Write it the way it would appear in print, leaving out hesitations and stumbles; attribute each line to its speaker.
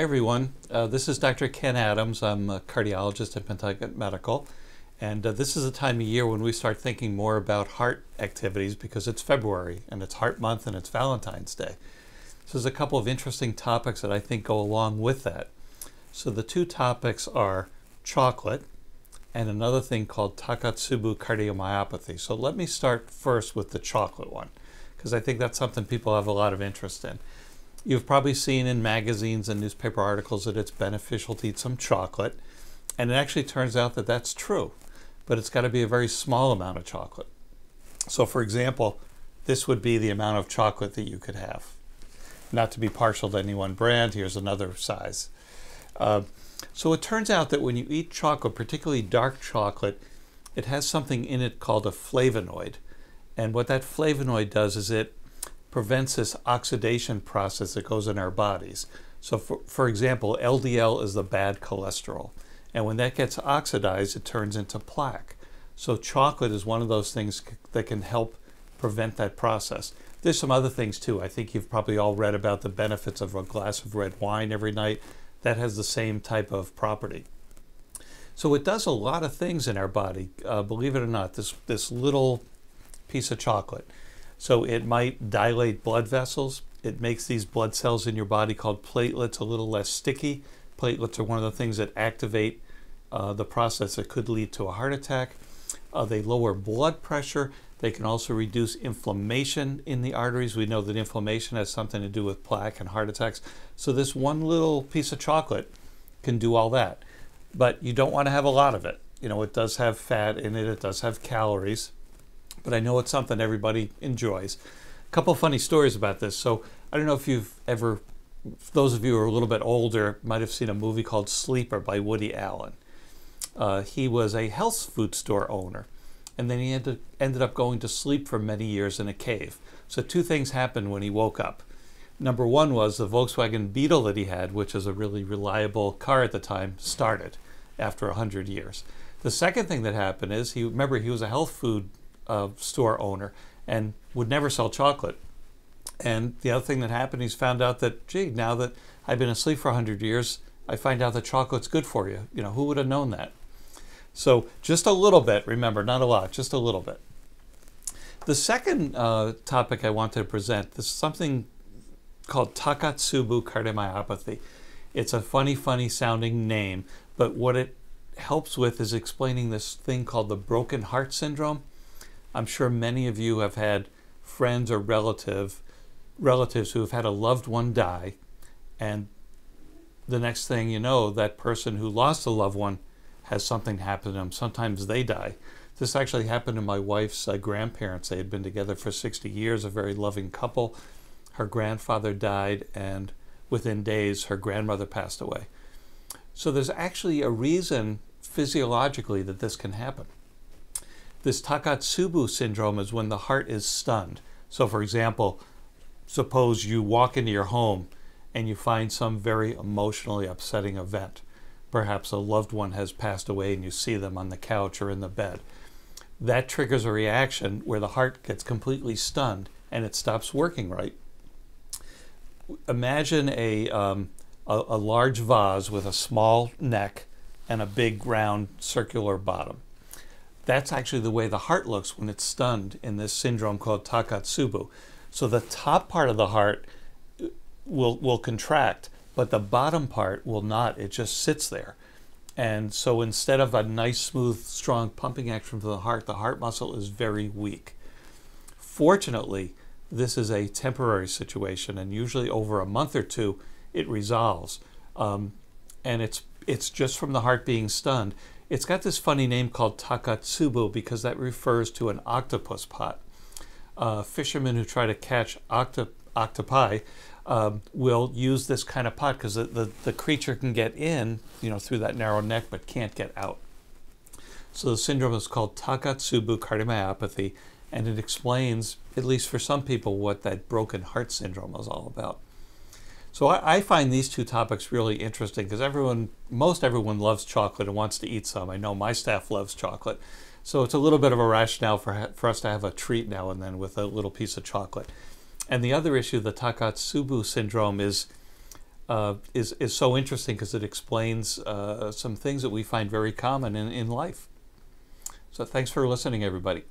Speaker 1: everyone. This is Dr. Ken Adams. I'm a cardiologist at Pentucket Medical. And this is a time of year when we start thinking more about heart activities because it's February and it's Heart Month and it's Valentine's Day. So there's a couple of interesting topics that I think go along with that. So the two topics are chocolate and another thing called Takotsubo cardiomyopathy. So let me start first with the chocolate one because I think that's something people have a lot of interest in. You've probably seen in magazines and newspaper articles that it's beneficial to eat some chocolate, and it actually turns out that that's true, but it's got to be a very small amount of chocolate. So for example, this would be the amount of chocolate that you could have. Not to be partial to any one brand, here's another size. So it turns out that when you eat chocolate, particularly dark chocolate, it has something in it called a flavonoid. And what that flavonoid does is it prevents this oxidation process that goes in our bodies. So for example, LDL is the bad cholesterol. And when that gets oxidized, it turns into plaque. So chocolate is one of those things that can help prevent that process. There's some other things too. I think you've probably all read about the benefits of a glass of red wine every night. That has the same type of property. So it does a lot of things in our body, believe it or not, this little piece of chocolate. So it might dilate blood vessels. It makes these blood cells in your body called platelets a little less sticky. Platelets are one of the things that activate the process that could lead to a heart attack. They lower blood pressure. They can also reduce inflammation in the arteries. We know that inflammation has something to do with plaque and heart attacks. So this one little piece of chocolate can do all that. But you don't want to have a lot of it. You know, it does have fat in it. It does have calories. But I know it's something everybody enjoys. A couple funny stories about this. So I don't know if you've ever, those of you who are a little bit older might have seen a movie called Sleeper by Woody Allen. He was a health food store owner, and then he ended up going to sleep for many years in a cave. So two things happened when he woke up. Number one was the Volkswagen Beetle that he had, which is a really reliable car at the time, started after 100 years. The second thing that happened is, remember he was a health food store owner and would never sell chocolate. And the other thing that happened, he's found out that, gee, now that I've been asleep for 100 years, I find out that chocolate's good for you. You know, who would have known that? So just a little bit, remember, not a lot, just a little bit. The second topic I wanted to present is something called Takotsubo cardiomyopathy. It's a funny sounding name, but what it helps with is explaining this thing called the broken heart syndrome. I'm sure many of you have had friends or relatives who have had a loved one die, and the next thing you know, that person who lost a loved one has something happen to them. Sometimes they die. This actually happened to my wife's grandparents. They had been together for 60 years, a very loving couple. Her grandfather died, and within days, her grandmother passed away. So there's actually a reason physiologically that this can happen. This Takotsubo syndrome is when the heart is stunned. So for example, suppose you walk into your home and you find some very emotionally upsetting event. Perhaps a loved one has passed away and you see them on the couch or in the bed. That triggers a reaction where the heart gets completely stunned and it stops working right. Imagine a large vase with a small neck and a big round circular bottom. That's actually the way the heart looks when it's stunned in this syndrome called Takotsubo. So the top part of the heart will contract, but the bottom part will not. It just sits there. And so instead of a nice, smooth, strong pumping action for the heart muscle is very weak. Fortunately, this is a temporary situation, and usually over a month or two, it resolves. And it's just from the heart being stunned. It's got this funny name called Takotsubo because that refers to an octopus pot. Fishermen who try to catch octopi will use this kind of pot because the creature can get in, you know, through that narrow neck but can't get out. So the syndrome is called Takotsubo cardiomyopathy, and it explains, at least for some people, what that broken heart syndrome is all about. So I find these two topics really interesting because most everyone loves chocolate and wants to eat some. I know my staff loves chocolate. So it's a little bit of a rationale for us to have a treat now and then with a little piece of chocolate. And the other issue, the Takotsubo syndrome, is is so interesting because it explains some things that we find very common in life. So thanks for listening, everybody.